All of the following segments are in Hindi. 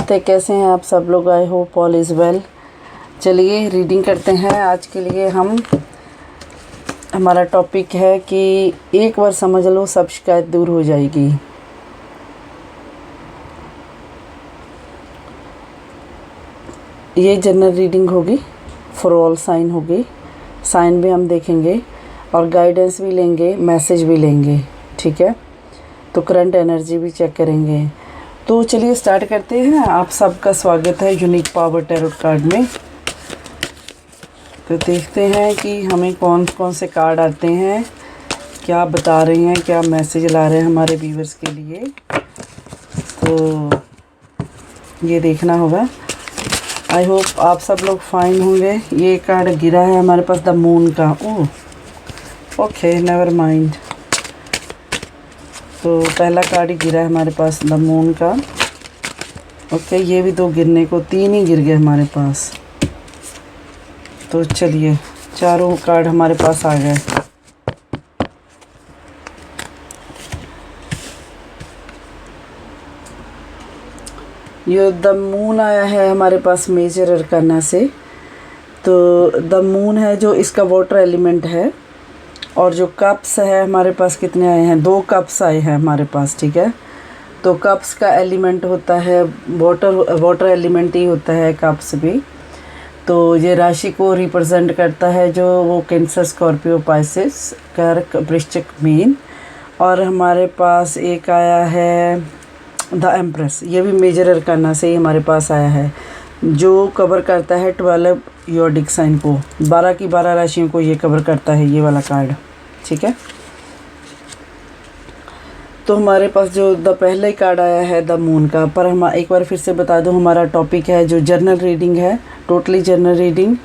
नमस्ते, कैसे हैं आप सब लोग। I hope all is well. चलिए रीडिंग करते हैं। आज के लिए हमारा टॉपिक है कि एक बार समझ लो सब शिकायत दूर हो जाएगी। ये जनरल रीडिंग होगी, फॉर ऑल साइन होगी। साइन भी हम देखेंगे और गाइडेंस भी लेंगे, मैसेज भी लेंगे, ठीक है। तो करंट एनर्जी भी चेक करेंगे। तो चलिए स्टार्ट करते हैं। आप सबका स्वागत है यूनिक पावर टैरोट कार्ड में। तो देखते हैं कि हमें कौन कौन से कार्ड आते हैं, क्या बता रहे हैं, क्या मैसेज ला रहे हैं हमारे व्यूअर्स के लिए। तो ये देखना होगा। आई होप आप सब लोग फाइन होंगे। ये कार्ड गिरा है हमारे पास, द मून का। Oh okay, never mind. तो पहला कार्ड ही गिरा है हमारे पास, द मून का। ओके, ये भी दो गिरने को, तीन ही गिर गए हमारे पास। तो चलिए, चारों कार्ड हमारे पास आ गए। ये द मून आया है हमारे पास मेजर अरकाना से। तो द मून है जो इसका वाटर एलिमेंट है। और जो कप्स है हमारे पास कितने आए हैं, 2 कप्स आए हैं हमारे पास, ठीक है। तो कप्स का एलिमेंट होता है वाटर एलिमेंट ही होता है कप्स भी। तो ये राशि को रिप्रेजेंट करता है, जो वो कैंसर, स्कॉर्पियो, पाइसेस, कर्क, वृश्चिक, मीन। और हमारे पास एक आया है द एम्प्रेस। ये भी मेजर अरकाना से ही हमारे पास आया है, जो कवर करता है 12 योडिक साइन को, 12 की 12 राशियों को ये कवर करता है, ये वाला कार्ड, ठीक है। तो हमारे पास जो पहला ही कार्ड आया है द मून का। पर हम एक बार फिर से बता दूं, हमारा टॉपिक है जो जर्नल रीडिंग है, टोटली जर्नल रीडिंग।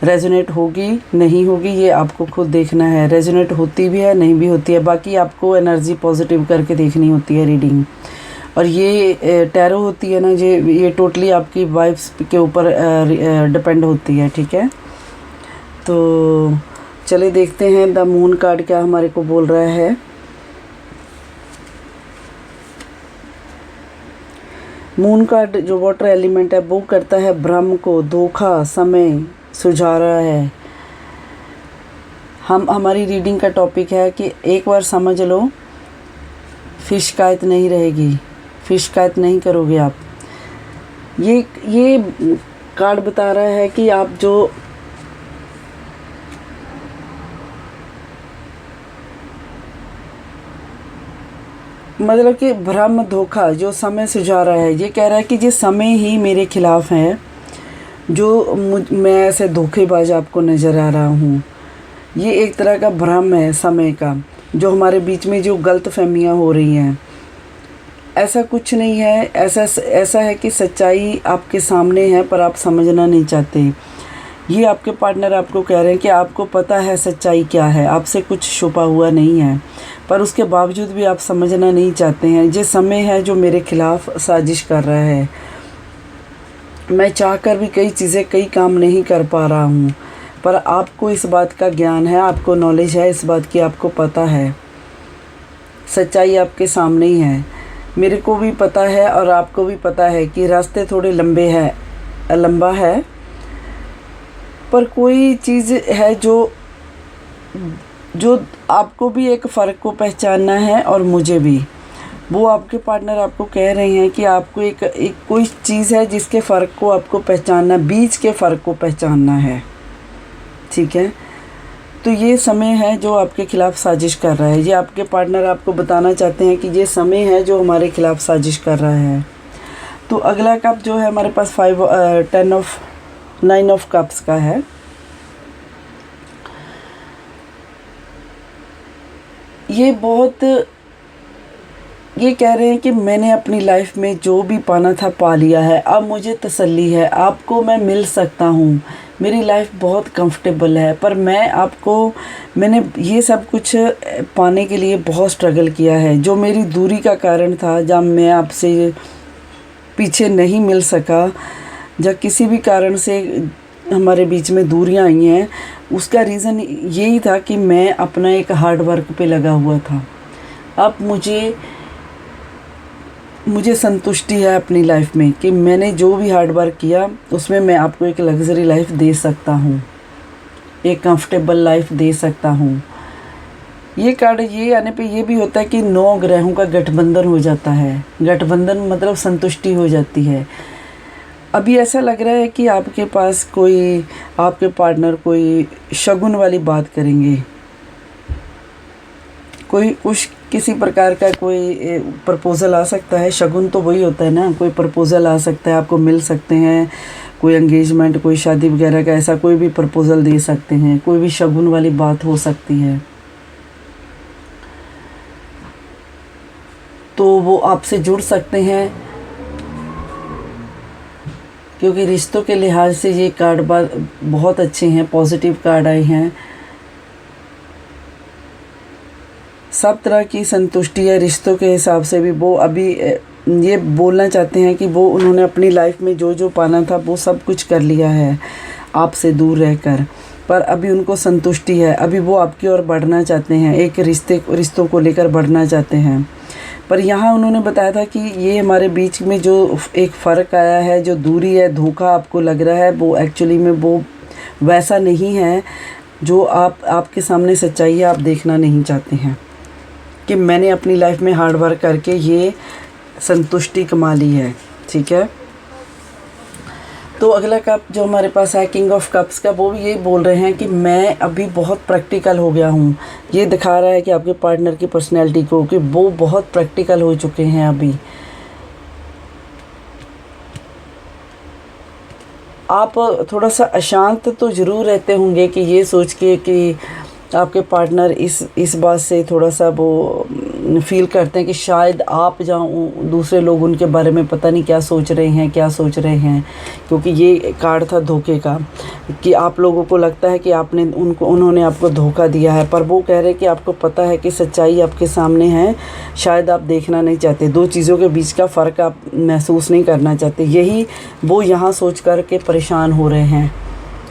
रेजोनेट होगी नहीं होगी ये आपको खुद देखना है। रेजोनेट होती भी है, नहीं भी होती है। बाकी आपको एनर्जी पॉजिटिव करके देखनी होती है रीडिंग। और ये टैरो होती है ना, ये टोटली आपकी वाइब्स के ऊपर डिपेंड होती है, ठीक है। तो चलिए देखते हैं द मून कार्ड क्या हमारे को बोल रहा है। मून कार्ड जो वाटर एलिमेंट है वो करता है भ्रम को, धोखा, समय सुझा रहा है। हमारी रीडिंग का टॉपिक है कि एक बार समझ लो फिर शिकायत नहीं रहेगी, फिर शिकायत नहीं करोगे आप। ये कार्ड बता रहा है कि आप जो मतलब कि भ्रम, धोखा जो समय सुझा रहा है, ये कह रहा है कि ये समय ही मेरे खिलाफ है, जो मैं ऐसे धोखेबाज आपको नज़र आ रहा हूँ। ये एक तरह का भ्रम है समय का, जो हमारे बीच में जो गलतफहमियाँ हो रही हैं। ऐसा कुछ नहीं है। ऐसा है कि सच्चाई आपके सामने है पर आप समझना नहीं चाहते। ये आपके पार्टनर आपको कह रहे हैं कि आपको पता है सच्चाई क्या है, आपसे कुछ छुपा हुआ नहीं है, पर उसके बावजूद भी आप समझना नहीं चाहते हैं। ये समय है जो मेरे खिलाफ साजिश कर रहा है। मैं चाहकर भी कई चीज़ें, कई काम नहीं कर पा रहा हूँ, पर आपको इस बात का ज्ञान है, आपको नॉलेज है इस बात की, आपको पता है सच्चाई आपके सामने ही है। मेरे को भी पता है और आपको भी पता है कि रास्ते थोड़े लंबा है, पर कोई चीज़ है जो आपको भी एक फ़र्क को पहचानना है और मुझे भी। वो आपके पार्टनर आपको कह रहे हैं कि आपको एक कोई चीज़ है जिसके फ़र्क को आपको पहचानना, बीच के फ़र्क को पहचानना है, ठीक है। तो ये समय है जो आपके खिलाफ साजिश कर रहा है। ये आपके पार्टनर आपको बताना चाहते हैं कि ये समय है जो हमारे खिलाफ साजिश कर रहा है। तो अगला कप जो है हमारे पास 9 ऑफ कप्स का है। ये कह रहे हैं कि मैंने अपनी लाइफ में जो भी पाना था पा लिया है, अब मुझे तसल्ली है, आपको मैं मिल सकता हूँ, मेरी लाइफ बहुत कंफर्टेबल है। पर मैंने ये सब कुछ पाने के लिए बहुत स्ट्रगल किया है। जो मेरी दूरी का कारण था, जब मैं आपसे पीछे नहीं मिल सका, जब किसी भी कारण से हमारे बीच में दूरियां आई हैं, उसका रीज़न यही था कि मैं अपना एक हार्ड वर्क पे लगा हुआ था। अब मुझे मुझे संतुष्टि है अपनी लाइफ में कि मैंने जो भी हार्ड वर्क किया उसमें मैं आपको एक लग्जरी लाइफ दे सकता हूँ, एक कंफर्टेबल लाइफ दे सकता हूँ। ये कार्ड ये आने पे ये भी होता है कि 9 ग्रहों का गठबंधन हो जाता है। गठबंधन मतलब संतुष्टि हो जाती है। अभी ऐसा लग रहा है कि आपके पास कोई, आपके पार्टनर कोई शगुन वाली बात करेंगे, कोई किसी प्रकार का कोई प्रपोज़ल आ सकता है। शगुन तो वही होता है ना, कोई प्रपोज़ल आ सकता है, आपको मिल सकते हैं, कोई एंगेजमेंट, कोई शादी वगैरह का ऐसा कोई भी प्रपोज़ल दे सकते हैं, कोई भी शगुन वाली बात हो सकती है। तो वो आपसे जुड़ सकते हैं, क्योंकि रिश्तों के लिहाज से ये कार्ड बहुत अच्छे हैं, पॉजिटिव कार्ड आए हैं। सब तरह की संतुष्टि है रिश्तों के हिसाब से भी। वो अभी ये बोलना चाहते हैं कि वो उन्होंने अपनी लाइफ में जो जो पाना था वो सब कुछ कर लिया है आपसे दूर रहकर, पर अभी उनको संतुष्टि है। अभी वो आपकी ओर बढ़ना चाहते हैं, एक रिश्तों को लेकर बढ़ना चाहते हैं। पर यहाँ उन्होंने बताया था कि ये हमारे बीच में जो एक फ़र्क आया है, जो दूरी है, धोखा आपको लग रहा है, वो एक्चुअली में वो वैसा नहीं है जो आपके सामने सच्चाई है, आप देखना नहीं चाहते हैं कि मैंने अपनी लाइफ में हार्ड वर्क करके ये संतुष्टि कमा ली है। ठीक है, तो अगला कप जो हमारे पास है किंग ऑफ कप्स का, वो भी ये बोल रहे हैं कि मैं अभी बहुत प्रैक्टिकल हो गया हूँ। ये दिखा रहा है कि आपके पार्टनर की पर्सनैलिटी को कि वो बहुत प्रैक्टिकल हो चुके हैं। अभी आप थोड़ा सा अशांत तो ज़रूर रहते होंगे कि ये सोच के कि आपके पार्टनर इस बात से थोड़ा सा वो फील करते हैं कि शायद आप दूसरे लोग उनके बारे में पता नहीं क्या सोच रहे हैं, क्योंकि ये कार्ड था धोखे का, कि आप लोगों को लगता है कि उन्होंने आपको धोखा दिया है, पर वो कह रहे हैं कि आपको पता है कि सच्चाई आपके सामने है, शायद आप देखना नहीं चाहते, दो चीज़ों के बीच का फ़र्क आप महसूस नहीं करना चाहते। यही वो यहाँ सोच कर के परेशान हो रहे हैं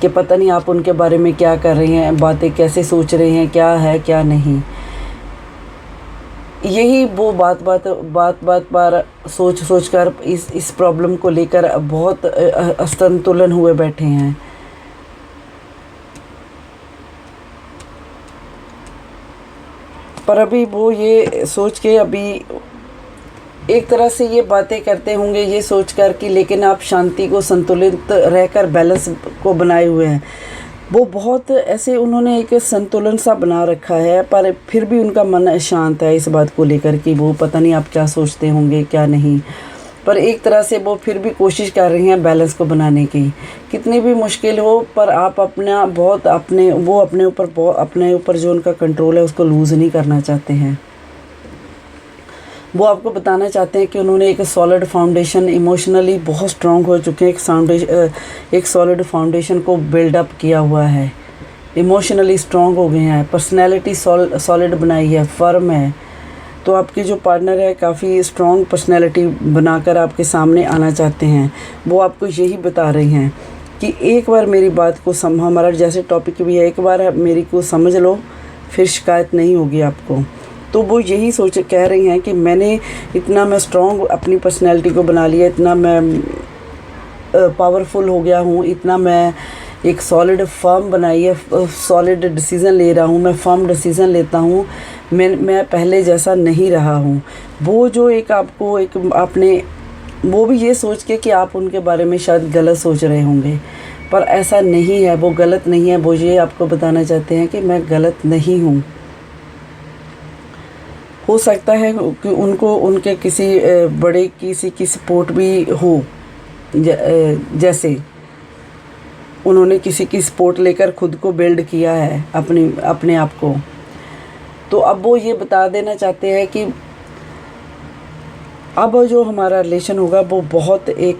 कि पता नहीं आप उनके बारे में क्या कर रहे हैं, बातें कैसे सोच रहे हैं, क्या है क्या नहीं। यही वो बार सोच कर इस प्रॉब्लम को लेकर बहुत असंतुलन हुए बैठे हैं। पर अभी वो ये सोच के अभी एक तरह से ये बातें करते होंगे ये सोच कर कि लेकिन आप शांति को, संतुलित रहकर बैलेंस को बनाए हुए हैं। वो बहुत ऐसे उन्होंने एक संतुलन सा बना रखा है, पर फिर भी उनका मन शांत है इस बात को लेकर कि वो पता नहीं आप क्या सोचते होंगे क्या नहीं। पर एक तरह से वो फिर भी कोशिश कर रही हैं बैलेंस को बनाने की, कितनी भी मुश्किल हो, पर आप अपने ऊपर जो उनका कंट्रोल है उसको लूज़ नहीं करना चाहते हैं। वो आपको बताना चाहते हैं कि उन्होंने एक सॉलिड फाउंडेशन, इमोशनली बहुत स्ट्रॉन्ग हो चुके हैं, एक सॉलिड फाउंडेशन को बिल्डअप किया हुआ है, इमोशनली स्ट्रॉन्ग हो गए हैं, पर्सनैलिटी सॉलिड बनाई है, फर्म है। तो आपके जो पार्टनर है काफ़ी स्ट्रॉन्ग पर्सनैलिटी बनाकर आपके सामने आना चाहते हैं। वो आपको यही बता रहे हैं कि एक बार मेरी बात को हमारा जैसे टॉपिक भी है, एक बार मेरी को समझ लो, फिर शिकायत नहीं होगी आपको। तो वो यही कह रही हैं कि मैं स्ट्रॉन्ग अपनी पर्सनैलिटी को बना लिया, इतना मैं पावरफुल हो गया हूँ, इतना मैं एक सॉलिड फर्म बनाई है, सॉलिड डिसीज़न ले रहा हूँ, मैं फर्म डिसीज़न लेता हूँ, मैं पहले जैसा नहीं रहा हूँ। वो जो वो भी ये सोच के कि आप उनके बारे में शायद गलत सोच रहे होंगे, पर ऐसा नहीं है, वो गलत नहीं है। वो ये आपको बताना चाहते हैं कि मैं गलत नहीं हूँ। हो सकता है कि उनको उनके किसी बड़े की सपोर्ट भी हो, जैसे उन्होंने किसी की सपोर्ट लेकर खुद को बिल्ड किया है अपने आप को। तो अब वो ये बता देना चाहते हैं कि अब जो हमारा रिलेशन होगा वो बहुत एक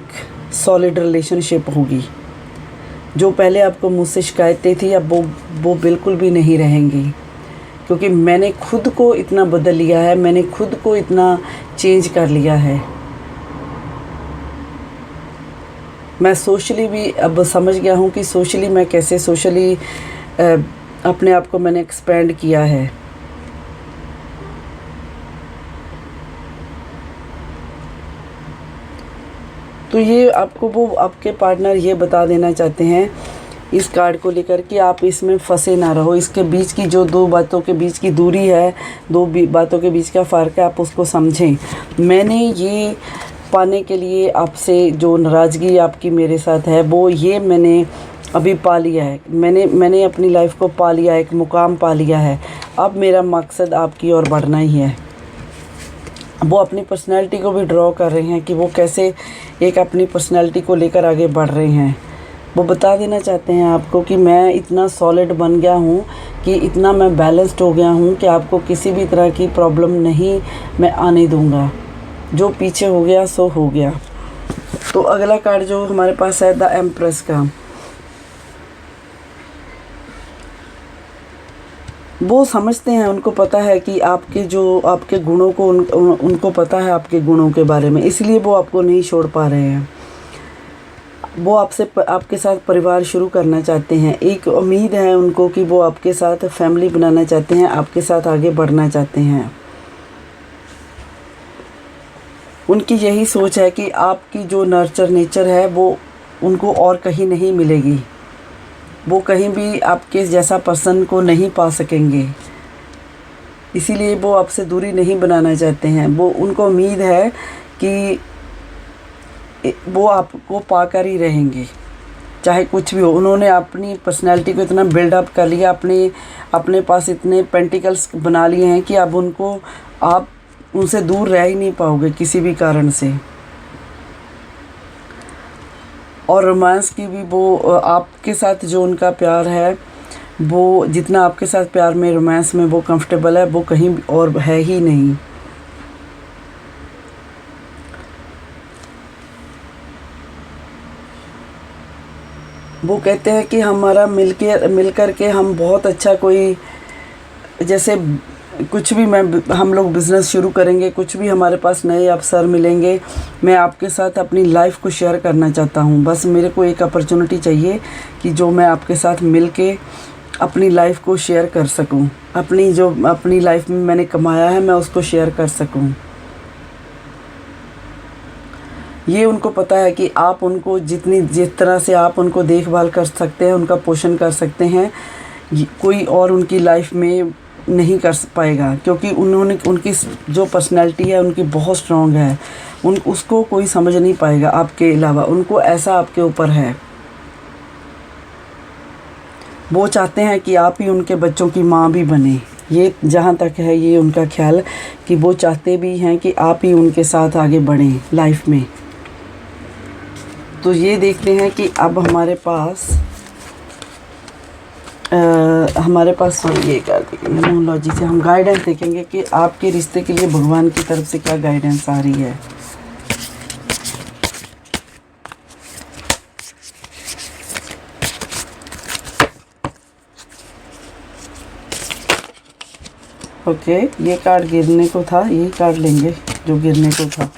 सॉलिड रिलेशनशिप होगी। जो पहले आपको मुझसे शिकायतें थी अब वो बिल्कुल भी नहीं रहेंगी, क्योंकि मैंने खुद को इतना बदल लिया है, मैंने खुद को इतना चेंज कर लिया है। मैं सोशली भी अब समझ गया हूँ कि सोशली मैं कैसे अपने आप को मैंने एक्सपेंड किया है। तो ये आपको वो आपके पार्टनर ये बता देना चाहते हैं इस कार्ड को लेकर कि आप इसमें फंसे ना रहो। इसके बीच की जो दो बातों के बीच की दूरी है, दो बातों के बीच का फ़र्क है, आप उसको समझें। मैंने ये पाने के लिए आपसे जो नाराज़गी आपकी मेरे साथ है वो ये मैंने अभी पा लिया है। मैंने अपनी लाइफ को पा लिया है, एक मुकाम पा लिया है। अब मेरा मकसद आपकी ओर बढ़ना ही है। वो अपनी पर्सनैलिटी को भी ड्रॉ कर रहे हैं कि वो कैसे एक अपनी पर्सनैलिटी को लेकर आगे बढ़ रहे हैं। वो बता देना चाहते हैं आपको कि मैं इतना सॉलिड बन गया हूँ, कि इतना मैं बैलेंस्ड हो गया हूँ कि आपको किसी भी तरह की प्रॉब्लम नहीं मैं आने दूँगा। जो पीछे हो गया सो हो गया। तो अगला कार्ड जो हमारे पास है द एम्प्रेस का, वो समझते हैं, उनको पता है कि आपके गुणों को उनको पता है आपके गुणों के बारे में, इसलिए वो आपको नहीं छोड़ पा रहे हैं। वो आपके साथ परिवार शुरू करना चाहते हैं। एक उम्मीद है उनको कि वो आपके साथ फैमिली बनाना चाहते हैं, आपके साथ आगे बढ़ना चाहते हैं। उनकी यही सोच है कि आपकी जो नर्चर नेचर है वो उनको और कहीं नहीं मिलेगी। वो कहीं भी आपके जैसा पर्सन को नहीं पा सकेंगे, इसीलिए वो आपसे दूरी नहीं बनाना चाहते हैं। उनको उम्मीद है कि वो आपको पाकर ही रहेंगे, चाहे कुछ भी हो। उन्होंने अपनी पर्सनैलिटी को इतना बिल्डअप कर लिया, अपने पास इतने पेंटिकल्स बना लिए हैं कि अब आप उनसे दूर रह ही नहीं पाओगे किसी भी कारण से। और रोमांस की भी वो आपके साथ जो उनका प्यार है, वो जितना आपके साथ प्यार में रोमांस में वो कंफर्टेबल है, वो कहीं और है ही नहीं। वो कहते हैं कि हमारा मिलकर के हम बहुत अच्छा कोई, जैसे कुछ भी हम लोग बिज़नेस शुरू करेंगे, कुछ भी हमारे पास नए अवसर मिलेंगे, मैं आपके साथ अपनी लाइफ को शेयर करना चाहता हूँ। बस मेरे को एक अपॉर्चुनिटी चाहिए कि जो मैं आपके साथ मिल के अपनी लाइफ को शेयर कर सकूँ, अपनी लाइफ में मैंने कमाया है मैं उसको शेयर कर सकूँ। ये उनको पता है कि आप उनको जिस तरह से आप उनको देखभाल कर सकते हैं, उनका पोषण कर सकते हैं, कोई और उनकी लाइफ में नहीं कर पाएगा, क्योंकि उनकी जो पर्सनैलिटी है उनकी बहुत स्ट्रॉन्ग है। उसको कोई समझ नहीं पाएगा आपके अलावा, उनको ऐसा आपके ऊपर है। वो चाहते हैं कि आप ही उनके बच्चों की माँ भी बने। ये जहाँ तक है ये उनका ख्याल कि वो चाहते भी हैं कि आप ही उनके साथ आगे बढ़ें लाइफ में। तो ये देखते हैं कि अब हमारे पास ये कर देंगे न्यूमरोलॉजी से हम गाइडेंस देखेंगे कि आपके रिश्ते के लिए भगवान की तरफ से क्या गाइडेंस आ रही है। ओके, ये कार्ड गिरने को था, यही कार्ड लेंगे जो गिरने को था।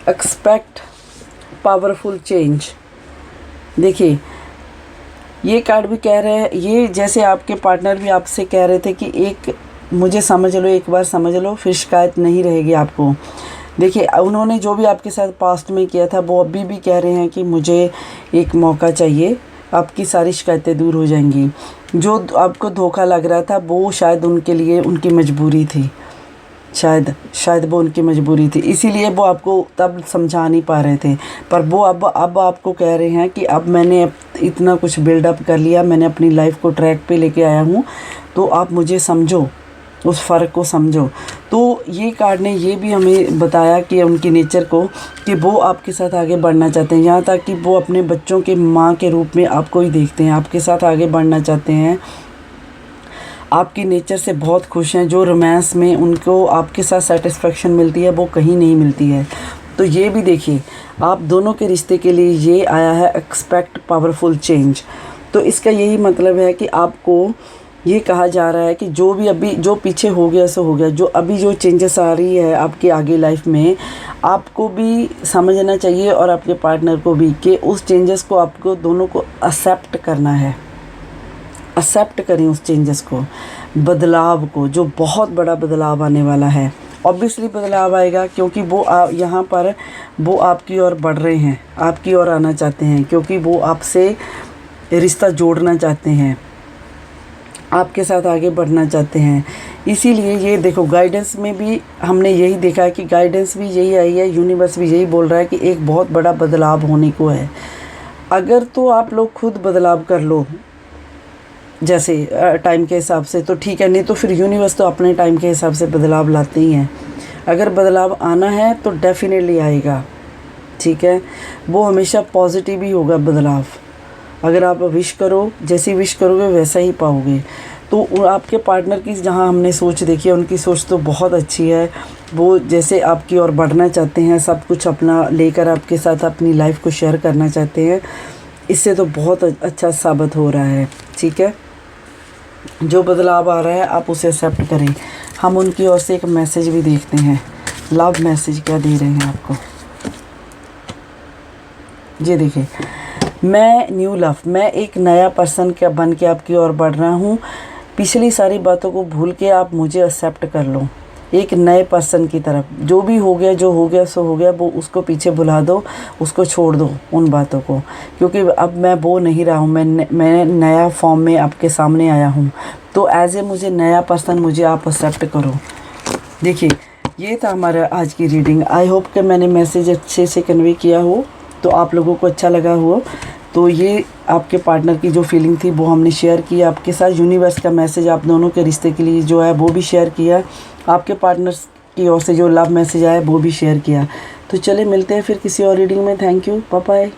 Expect powerful change. देखिए, ये कार्ड भी कह रहे हैं, ये जैसे आपके पार्टनर भी आपसे कह रहे थे कि मुझे समझ लो, एक बार समझ लो, फिर शिकायत नहीं रहेगी आपको। देखिए, उन्होंने जो भी आपके साथ पास्ट में किया था वो अभी भी कह रहे हैं कि मुझे एक मौका चाहिए, आपकी सारी शिकायतें दूर हो जाएंगी। जो आपको धोखा लग रहा था वो शायद उनके लिए उनकी मजबूरी थी, शायद वो उनकी मजबूरी थी, इसीलिए वो आपको तब समझा नहीं पा रहे थे। पर वो अब आपको कह रहे हैं कि अब मैंने इतना कुछ बिल्डअप कर लिया, मैंने अपनी लाइफ को ट्रैक पे लेके आया हूँ, तो आप मुझे समझो, उस फ़र्क को समझो। तो ये कार्ड ने ये भी हमें बताया कि उनकी नेचर को, कि वो आपके साथ आगे बढ़ना चाहते हैं, यहाँ तक कि वो अपने बच्चों के माँ के रूप में आपको ही देखते हैं, आपके साथ आगे बढ़ना चाहते हैं, आपकी नेचर से बहुत खुश हैं। जो रोमांस में उनको आपके साथ सेटिस्फेक्शन मिलती है वो कहीं नहीं मिलती है। तो ये भी देखिए, आप दोनों के रिश्ते के लिए ये आया है एक्सपेक्ट पावरफुल चेंज। तो इसका यही मतलब है कि आपको ये कहा जा रहा है कि जो पीछे हो गया सो हो गया, जो अभी जो चेंजेस आ रही है आपकी आगे लाइफ में, आपको भी समझना चाहिए और आपके पार्टनर को भी, कि उस चेंजेस को आपको दोनों को एक्सेप्ट करना है। एक्सेप्ट करें उस चेंजेस को, बदलाव को, जो बहुत बड़ा बदलाव आने वाला है ऑब्वियसली बदलाव आएगा, क्योंकि वो यहाँ पर वो आपकी ओर बढ़ रहे हैं, आपकी ओर आना चाहते हैं, क्योंकि वो आपसे रिश्ता जोड़ना चाहते हैं, आपके साथ आगे बढ़ना चाहते हैं। इसीलिए ये देखो गाइडेंस में भी हमने यही देखा है कि गाइडेंस भी यही आई है, यूनिवर्स भी यही बोल रहा है कि एक बहुत बड़ा बदलाव होने को है। अगर तो आप लोग खुद बदलाव कर लो जैसे टाइम के हिसाब से तो ठीक है, नहीं तो फिर यूनिवर्स तो अपने टाइम के हिसाब से बदलाव लाते ही हैं। अगर बदलाव आना है तो डेफिनेटली आएगा, ठीक है। वो हमेशा पॉजिटिव ही होगा बदलाव। अगर आप विश करो, जैसी विश करोगे वैसा ही पाओगे। तो आपके पार्टनर की जहाँ हमने सोच देखी है, उनकी सोच तो बहुत अच्छी है। वो जैसे आपकी ओर बढ़ना चाहते हैं, सब कुछ अपना लेकर आपके साथ अपनी लाइफ को शेयर करना चाहते हैं। इससे तो बहुत अच्छा साबित हो रहा है, ठीक है। जो बदलाव आ रहा है आप उसे एक्सेप्ट करें। हम उनकी ओर से एक मैसेज भी देखते हैं, लव मैसेज क्या दे रहे हैं आपको। ये देखिए, मैं न्यू लव, मैं एक नया पर्सन क्या बन के आपकी ओर बढ़ रहा हूँ। पिछली सारी बातों को भूल के आप मुझे एक्सेप्ट कर लो, एक नए पर्सन की तरफ। जो भी हो गया, जो हो गया सो हो गया, वो उसको पीछे भुला दो, उसको छोड़ दो उन बातों को, क्योंकि अब मैं वो नहीं रहा हूँ। मैं नया फॉर्म में आपके सामने आया हूँ, तो एज ए मुझे नया पर्सन मुझे आप एक्सेप्ट करो। देखिए, ये था हमारा आज की रीडिंग। आई होप कि मैंने मैसेज अच्छे से कन्वे किया हो, तो आप लोगों को अच्छा लगा हो। तो ये आपके पार्टनर की जो फीलिंग थी वो हमने शेयर की आपके साथ। यूनिवर्स का मैसेज आप दोनों के रिश्ते के लिए जो है वो भी शेयर किया। आपके पार्टनर्स की ओर से जो लव मैसेज आया वो भी शेयर किया। तो चले मिलते हैं फिर किसी और रीडिंग में। Thank you, bye bye.